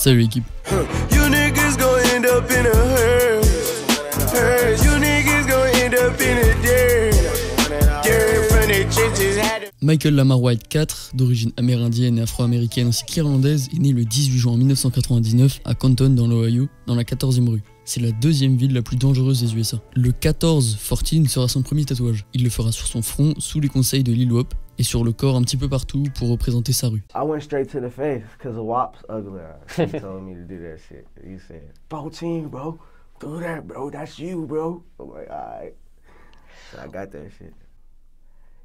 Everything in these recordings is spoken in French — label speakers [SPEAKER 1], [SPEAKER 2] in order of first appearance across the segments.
[SPEAKER 1] Salut l'équipe. Michael Lamar White IV, d'origine amérindienne et afro-américaine ainsi qu'irlandaise, est né le 18 juin 1999 à Canton dans l'Ohio, dans la 14e rue. C'est la deuxième ville la plus dangereuse des USA. Le 14 sera son premier tatouage. Il le fera sur son front, sous les conseils de Lil Wop, et sur le corps un petit peu partout pour représenter sa rue.
[SPEAKER 2] I went straight to the face because of Wop's ugly eye. He told me to do that shit. He said, "14, bro, do that, bro. That's you, bro." I'm like, alright. So I got that shit.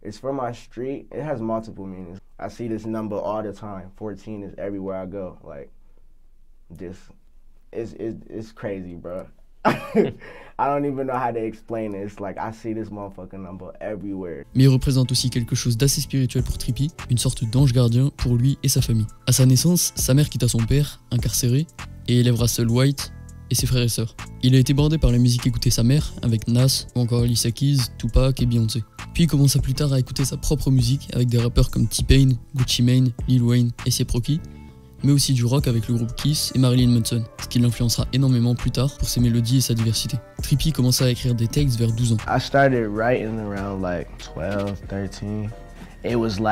[SPEAKER 2] It's from my street. It has multiple meanings. I see this number all the time. 14 is everywhere I go. Like, just, it's crazy, bro. I don't even know how to explain it. It's like I see this motherfucking number everywhere.
[SPEAKER 1] Mais il représente aussi quelque chose d'assez spirituel pour Trippie, une sorte d'ange gardien pour lui et sa famille. À sa naissance, sa mère quitta son père, incarcéré, et élèvera seul White et ses frères et sœurs. Il a été bordé par la musique qu'écoutait sa mère, avec Nas, ou encore Alicia Keys, Tupac et Beyoncé. Puis il commença plus tard à écouter sa propre musique avec des rappeurs comme T-Pain, Gucci Mane, Lil Wayne et A$AP Rocky, mais aussi du rock avec le groupe Kiss et Marilyn Manson, ce qui l'influencera énormément plus tard pour ses mélodies et sa diversité. Trippie commença à écrire des textes vers 12 ans.
[SPEAKER 2] I started writing around like 12, 13. It wasn't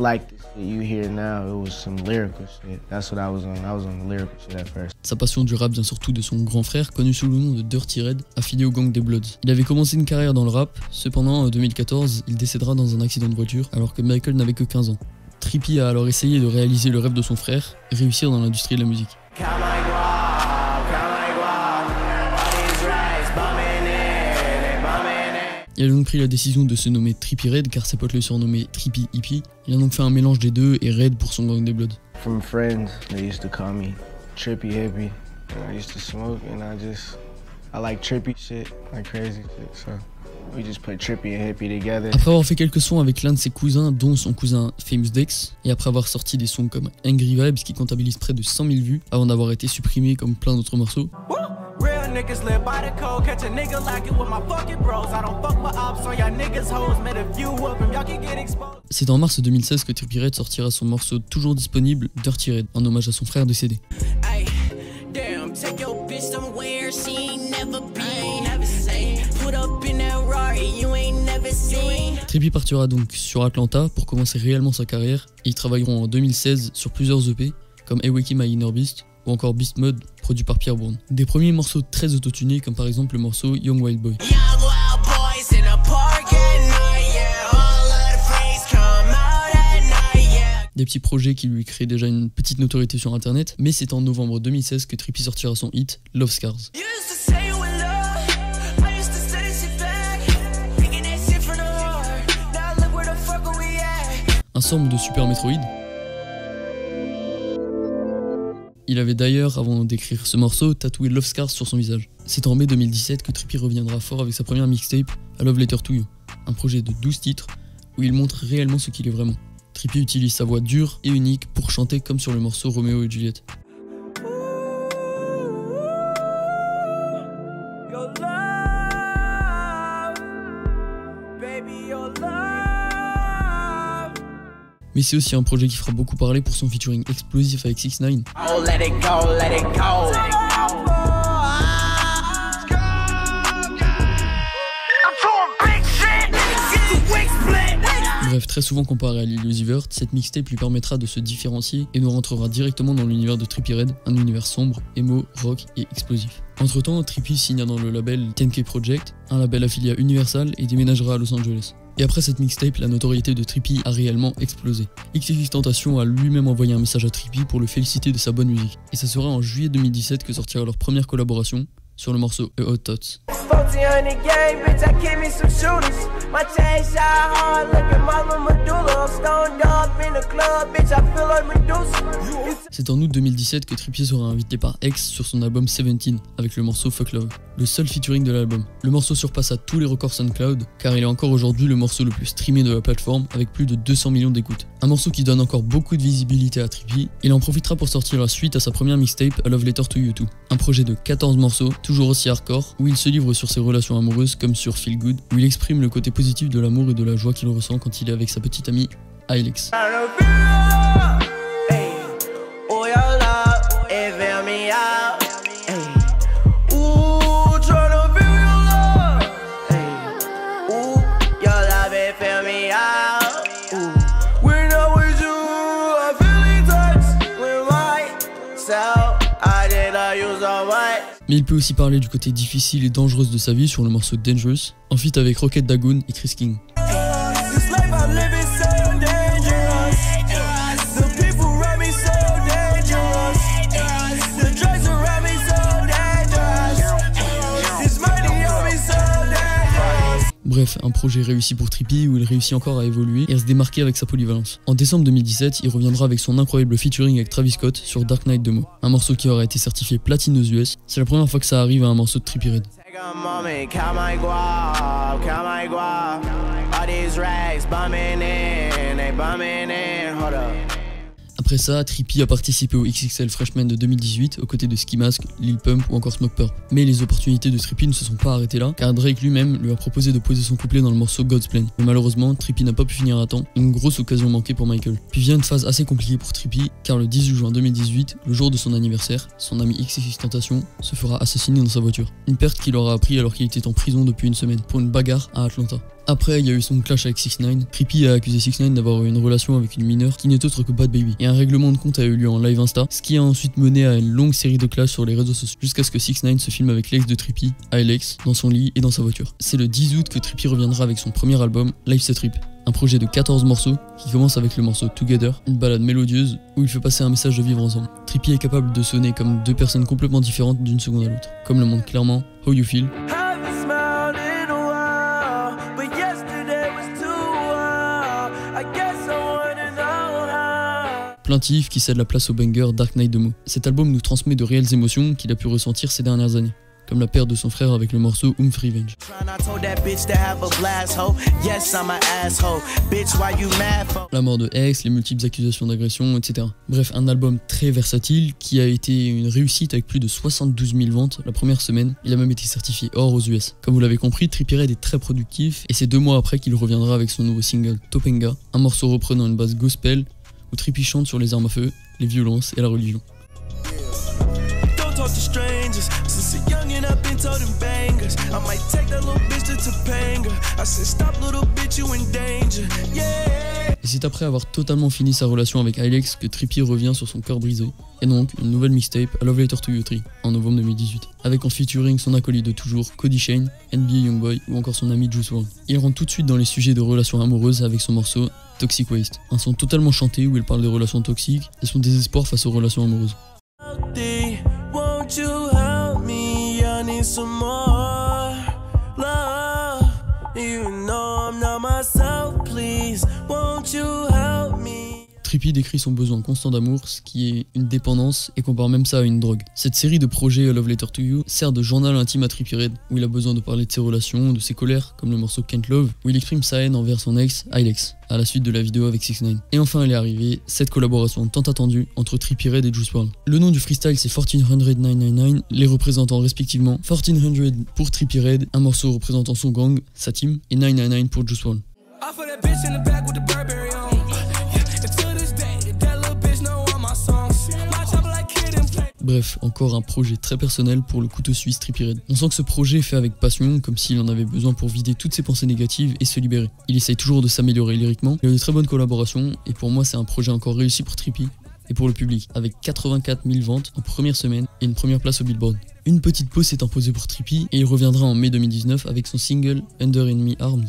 [SPEAKER 2] like the shit you hear now, it was some lyrical shit. That's what I was on the lyrical shit at first.
[SPEAKER 1] Sa passion du rap vient surtout de son grand frère, connu sous le nom de Dirty Red, affilié au gang des Bloods. Il avait commencé une carrière dans le rap, cependant en 2014, il décédera dans un accident de voiture alors que Michael n'avait que 15 ans. Trippie a alors essayé de réaliser le rêve de son frère et réussir dans l'industrie de la musique. Il a donc pris la décision de se nommer Trippie Red car ses potes le surnommaient Trippie Hippie. Il a donc fait un mélange des deux et Red pour son gang des Bloods.
[SPEAKER 2] From friends, they used to call me Trippie Hippie. And I used to smoke and I like trippy shit, like crazy shit, so we just put Trippie and Hippie together.
[SPEAKER 1] Après avoir fait quelques sons avec l'un de ses cousins, dont son cousin Famous Dex, et après avoir sorti des sons comme Angry Vibes qui comptabilise près de 100 000 vues, avant d'avoir été supprimé comme plein d'autres morceaux, c'est en mars 2016 que Trippie Red sortira son morceau toujours disponible, Dirty Red, en hommage à son frère décédé. Trippie partira donc sur Atlanta pour commencer réellement sa carrière et ils travailleront en 2016 sur plusieurs EP comme Awaken My Inner Beast ou encore Beast Mode produit par Pierre Bourne. Des premiers morceaux très autotunés comme par exemple le morceau Young Wild Boy. Des petits projets qui lui créent déjà une petite notoriété sur internet, mais c'est en novembre 2016 que Trippie sortira son hit Love Scars. Un sample de Super Metroid. Il avait d'ailleurs, avant d'écrire ce morceau, tatoué Love Scars sur son visage. C'est en mai 2017 que Trippie reviendra fort avec sa première mixtape, A Love Letter to You, un projet de 12 titres où il montre réellement ce qu'il est vraiment. Trippie utilise sa voix dure et unique pour chanter comme sur le morceau Roméo et Juliette. Mais c'est aussi un projet qui fera beaucoup parler pour son featuring explosif avec 6ix9ine. Oh, let it go, let it go. Bref, très souvent comparé à Lil Uzi Vert, cette mixtape lui permettra de se différencier et nous rentrera directement dans l'univers de Trippie Red, un univers sombre, emo, rock et explosif. Entre temps, Trippie signa dans le label 10K Project, un label affilié à Universal et déménagera à Los Angeles. Et après cette mixtape, la notoriété de Trippie a réellement explosé. XXXTentacion a lui-même envoyé un message à Trippie pour le féliciter de sa bonne musique. Et ça sera en juillet 2017 que sortira leur première collaboration sur le morceau A Hot Thoughts. C'est en août 2017 que Trippie sera invité par X sur son album 17 avec le morceau Fuck Love, le seul featuring de l'album. Le morceau surpasse à tous les records SoundCloud car il est encore aujourd'hui le morceau le plus streamé de la plateforme avec plus de 200 millions d'écoutes. Un morceau qui donne encore beaucoup de visibilité à Trippie. Il en profitera pour sortir la suite à sa première mixtape A Love Letter to You 2, un projet de 14 morceaux, toujours aussi hardcore, où il se livre sur ses relations amoureuses comme sur Feel Good, où il exprime le côté positif de l'amour et de la joie qu'il ressent quand il est avec sa petite amie Alex.
[SPEAKER 2] it fill me out. Hey. Ooh, tryna feel your love. Hey. Ooh, your love, it fill me out. Ooh, when I'm with you, I feel in touch with myself. I did love you so much.
[SPEAKER 1] Mais il peut aussi parler du côté difficile et dangereuse de sa vie sur le morceau Dangerous, en feat avec Rocket Dagoon et Chris King. Bref, un projet réussi pour Trippie où il réussit encore à évoluer et à se démarquer avec sa polyvalence. En décembre 2017, il reviendra avec son incroyable featuring avec Travis Scott sur Dark Knight Demo, un morceau qui aura été certifié platine aux US. C'est la première fois que ça arrive à un morceau de Trippie Redd. Après ça, Trippie a participé au XXL Freshman de 2018 aux côtés de Ski Mask, Lil Pump ou encore Smoke Purp. Mais les opportunités de Trippie ne se sont pas arrêtées là, car Drake lui-même lui a proposé de poser son couplet dans le morceau God's Plan. Mais malheureusement, Trippie n'a pas pu finir à temps, une grosse occasion manquée pour Michael. Puis vient une phase assez compliquée pour Trippie, car le 18 juin 2018, le jour de son anniversaire, son ami XXXTentacion se fera assassiner dans sa voiture. Une perte qu'il aura appris alors qu'il était en prison depuis une semaine, pour une bagarre à Atlanta. Après, il y a eu son clash avec 6ix9ine. Trippie a accusé 6ix9ine d'avoir eu une relation avec une mineure qui n'est autre que Bad Baby. Et un règlement de compte a eu lieu en live Insta, ce qui a ensuite mené à une longue série de clashs sur les réseaux sociaux, jusqu'à ce que 6ix9ine se filme avec l'ex de Trippie, Alex, dans son lit et dans sa voiture. C'est le 10 août que Trippie reviendra avec son premier album, Life's a Trip. Un projet de 14 morceaux qui commence avec le morceau Together, une balade mélodieuse où il fait passer un message de vivre ensemble. Trippie est capable de sonner comme deux personnes complètement différentes d'une seconde à l'autre, comme le montre clairement How You Feel. Plaintif qui cède la place au banger Dark Knight Demo. Cet album nous transmet de réelles émotions qu'il a pu ressentir ces dernières années, comme la perte de son frère avec le morceau Revenge. La mort de ex, les multiples accusations d'agression, etc. Bref, un album très versatile qui a été une réussite avec plus de 72 000 ventes la première semaine. Il a même été certifié or aux US. Comme vous l'avez compris, Trippie Redd est très productif et c'est 2 mois après qu'il reviendra avec son nouveau single Topanga, un morceau reprenant une base gospel où Trippie chante sur les armes à feu, les violences et la religion. Et c'est après avoir totalement fini sa relation avec Alex que Trippie revient sur son cœur brisé. Et donc, une nouvelle mixtape, A Love Letter to You 3, en novembre 2018. Avec en featuring son acolyte de toujours, Cody Shane, NBA Youngboy ou encore son ami Juice WRLD. Il rentre tout de suite dans les sujets de relations amoureuses avec son morceau Toxic Waste, un son totalement chanté où il parle des relations toxiques et son désespoir face aux relations amoureuses. Trippie décrit son besoin constant d'amour, ce qui est une dépendance, et compare même ça à une drogue. Cette série de projets A Love Letter to You sert de journal intime à Trippie Redd, où il a besoin de parler de ses relations, de ses colères, comme le morceau Can't Love, où il exprime sa haine envers son ex, Alex, à la suite de la vidéo avec 6ix9ine. Et enfin elle est arrivée, cette collaboration tant attendue entre Trippie Redd et Juice WRLD. Le nom du freestyle c'est 14999, les représentant respectivement 1400 pour Trippie Redd, un morceau représentant son gang, sa team, et 999 pour Juice WRLD. Bref, encore un projet très personnel pour le couteau suisse Trippie Redd. On sent que ce projet est fait avec passion, comme s'il en avait besoin pour vider toutes ses pensées négatives et se libérer. Il essaye toujours de s'améliorer lyriquement, il y a de très bonnes collaborations, et pour moi c'est un projet encore réussi pour Trippie et pour le public, avec 84 000 ventes en première semaine et une première place au Billboard. Une petite pause s'est imposée pour Trippie et il reviendra en mai 2019 avec son single Under Enemy Arms.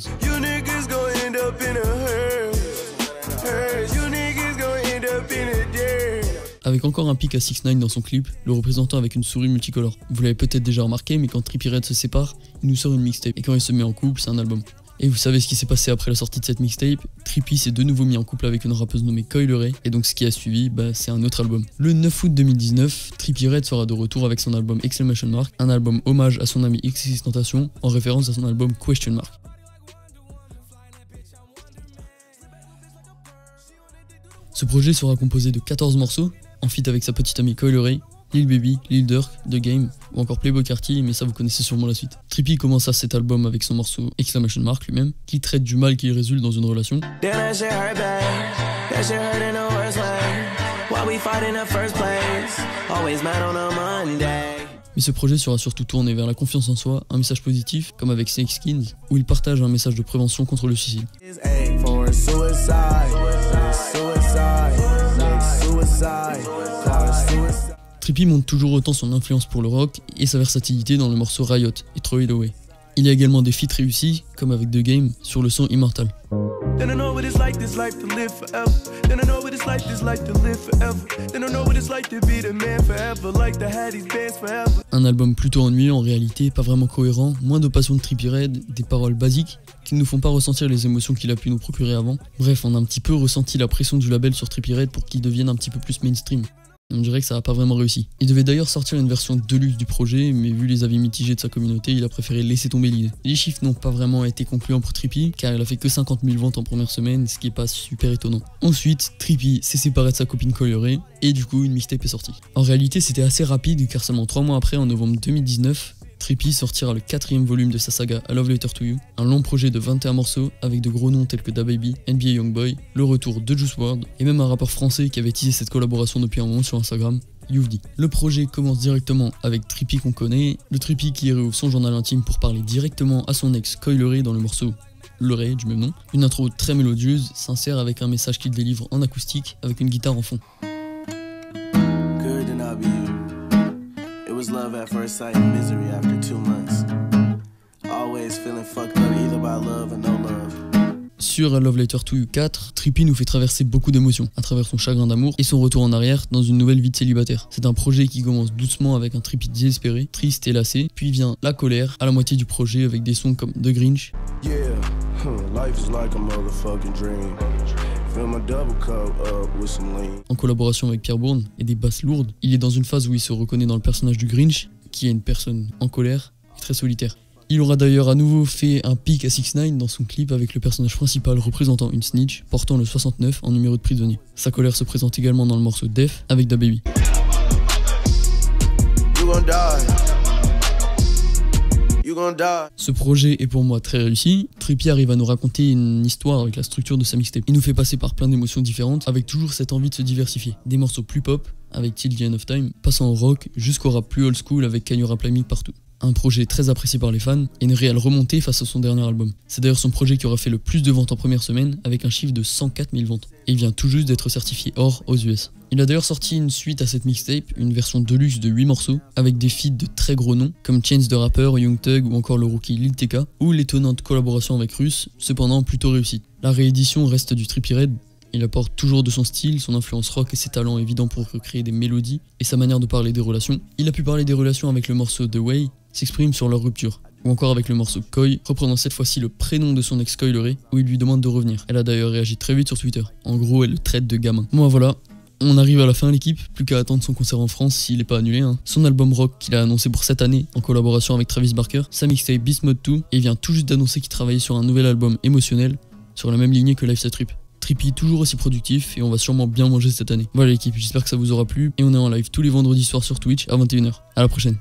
[SPEAKER 1] Avec encore un pic à 6ix9ine dans son clip, le représentant avec une souris multicolore. Vous l'avez peut-être déjà remarqué, mais quand Trippie Redd se sépare, il nous sort une mixtape. Et quand il se met en couple, c'est un album. Et vous savez ce qui s'est passé après la sortie de cette mixtape? Trippie s'est de nouveau mis en couple avec une rappeuse nommée Coi Leray, et donc ce qui a suivi, c'est un autre album. Le 9 août 2019, Trippie Redd sera de retour avec son album Exclamation Mark, un album hommage à son ami XXXTentacion, en référence à son album Question Mark. Ce projet sera composé de 14 morceaux, en feat avec sa petite amie Coi Leray, Lil Baby, Lil Durk, The Game ou encore Playboi Carti, mais ça vous connaissez sûrement la suite. Trippie commença cet album avec son morceau Exclamation Mark lui-même, qui traite du mal qui résulte dans une relation.
[SPEAKER 3] always mad on a Monday.
[SPEAKER 1] Mais ce projet sera surtout tourné vers la confiance en soi, un message positif, comme avec Snake Skins, où il partage un message de prévention contre le suicide. Trippie montre toujours autant son influence pour le rock et sa versatilité dans le morceau Riot et Throw It Away. Il y a également des feats réussis, comme avec The Game, sur le son Immortal. Un album plutôt ennuyeux en réalité, pas vraiment cohérent, moins de passion de Trippie Redd, des paroles basiques qui ne nous font pas ressentir les émotions qu'il a pu nous procurer avant. Bref, on a un petit peu ressenti la pression du label sur Trippie Redd pour qu'il devienne un petit peu plus mainstream. On dirait que ça n'a pas vraiment réussi. Il devait d'ailleurs sortir une version deluxe du projet, mais vu les avis mitigés de sa communauté, il a préféré laisser tomber l'idée. Les chiffres n'ont pas vraiment été concluants pour Trippie, car il a fait que 50 000 ventes en première semaine, ce qui est pas super étonnant. Ensuite, Trippie s'est séparé de sa copine Coi Leray, et du coup une mixtape est sortie. En réalité c'était assez rapide, car seulement 3 mois après, en novembre 2019, Trippie sortira le 4e volume de sa saga A Love Letter to You, un long projet de 21 morceaux avec de gros noms tels que DaBaby, NBA Youngboy, le retour de Juice WRLD et même un rappeur français qui avait teasé cette collaboration depuis un moment sur Instagram, Youvdi. Le projet commence directement avec Trippie qu'on connaît, le Trippie qui réouvre son journal intime pour parler directement à son ex Coi Leray dans le morceau Leray du même nom. Une intro très mélodieuse, sincère avec un message qu'il délivre en acoustique avec une guitare en fond.
[SPEAKER 3] Was love at first sight and misery after 2 months. Always feeling fucked up either by love or no love.
[SPEAKER 1] Sur A Love Letter to You 4, Trippie nous fait traverser beaucoup d'émotions à travers son chagrin d'amour et son retour en arrière dans une nouvelle vie de célibataire. C'est un projet qui commence doucement avec un Trippie désespéré, triste et lassé, puis vient la colère à la moitié du projet avec des sons comme The Grinch.
[SPEAKER 3] Yeah, life is like a motherfucking dream.
[SPEAKER 1] En collaboration avec Pierre Bourne et des basses lourdes, il est dans une phase où il se reconnaît dans le personnage du Grinch, qui est une personne en colère et très solitaire. Il aura d'ailleurs à nouveau fait un pic à 6ix9ine dans son clip avec le personnage principal représentant une snitch portant le 69 en numéro de prisonnier. Sa colère se présente également dans le morceau Def avec DaBaby. Ce projet est pour moi très réussi. Trippie arrive à nous raconter une histoire avec la structure de sa mixtape. Il nous fait passer par plein d'émotions différentes, avec toujours cette envie de se diversifier. Des morceaux plus pop, avec Till the End of Time, passant au rock, jusqu'au rap plus old school avec Can You Rap Like Me partout. Un projet très apprécié par les fans et une réelle remontée face à son dernier album. C'est d'ailleurs son projet qui aura fait le plus de ventes en première semaine, avec un chiffre de 104 000 ventes. Et il vient tout juste d'être certifié or aux US. Il a d'ailleurs sorti une suite à cette mixtape, une version deluxe de 8 morceaux, avec des feats de très gros noms, comme Chance the Rapper, Young Thug ou encore le rookie Lil TK, ou l'étonnante collaboration avec Russ, cependant plutôt réussie. La réédition reste du Trippie Redd. Il apporte toujours de son style, son influence rock et ses talents évidents pour recréer des mélodies, et sa manière de parler des relations. Il a pu parler des relations avec le morceau The Way, s'exprime sur leur rupture, ou encore avec le morceau Coi, reprenant cette fois-ci le prénom de son ex Coi Leray, où il lui demande de revenir. Elle a d'ailleurs réagi très vite sur Twitter. En gros, elle le traite de gamin. Bon voilà, on arrive à la fin l'équipe, plus qu'à attendre son concert en France s'il n'est pas annulé. Son album rock qu'il a annoncé pour cette année, en collaboration avec Travis Barker, sa mixtape Beast Mode 2, et il vient tout juste d'annoncer qu'il travaillait sur un nouvel album émotionnel, sur la même lignée que Life's a Trip. Trippie toujours aussi productif et on va sûrement bien manger cette année. Voilà l'équipe, j'espère que ça vous aura plu et on est en live tous les vendredis soirs sur Twitch à 21h. À la prochaine.